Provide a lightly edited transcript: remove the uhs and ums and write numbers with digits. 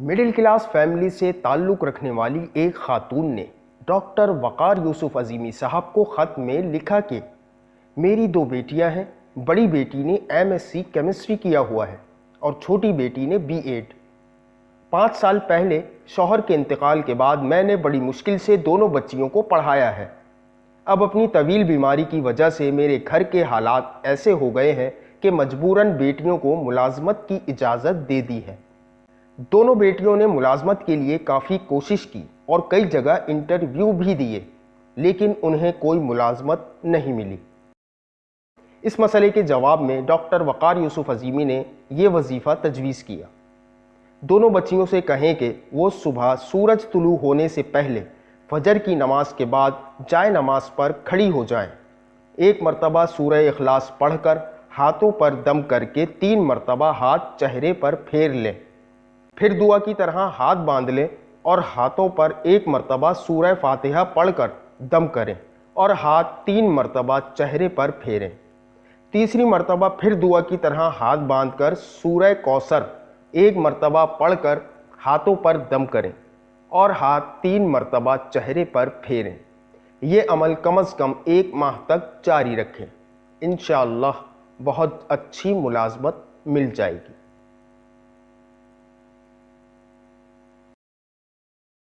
Middle class family سے تعلق رکھنے والی ایک خاتون نے ڈاکٹر وقار یوسف عظیمی صاحب کو خط میں لکھا کہ میری 2 بیٹیاں ہیں، بڑی بیٹی نے MSc کیمسٹری کیا ہوا ہے اور چھوٹی بیٹی نے B.Ed۔ 5 سال پہلے شوہر کے انتقال کے بعد میں نے بڑی مشکل سے دونوں بچیوں کو پڑھایا ہے۔ اب اپنی طویل بیماری کی وجہ سے میرے گھر کے حالات ایسے ہو گئے ہیں کہ مجبوراً بیٹیوں کو ملازمت کی اجازت دے دی ہے۔ دونوں بیٹیوں نے ملازمت کے لیے کافی کوشش کی اور کئی جگہ انٹرویو بھی دیے، لیکن انہیں کوئی ملازمت نہیں ملی۔ اس مسئلے کے جواب میں ڈاکٹر وقار یوسف عظیمی نے یہ وظیفہ تجویز کیا۔ دونوں بچیوں سے کہیں کہ وہ صبح سورج طلوع ہونے سے پہلے فجر کی نماز کے بعد جائے نماز پر کھڑی ہو جائیں، 1 مرتبہ سورہ اخلاص پڑھ کر ہاتھوں پر دم کر کے 3 مرتبہ ہاتھ چہرے پر پھیر لیں، پھر دعا کی طرح ہاتھ باندھ لیں اور ہاتھوں پر 1 مرتبہ سورہ فاتحہ پڑھ کر دم کریں اور ہاتھ 3 مرتبہ چہرے پر پھیریں۔ تیسری مرتبہ پھر دعا کی طرح ہاتھ باندھ کر سورہ کوثر 1 مرتبہ پڑھ کر ہاتھوں پر دم کریں اور ہاتھ 3 مرتبہ چہرے پر پھیریں۔ یہ عمل کم از کم 1 ماہ تک جاری رکھیں، انشاءاللہ بہت اچھی ملازمت مل جائے گی۔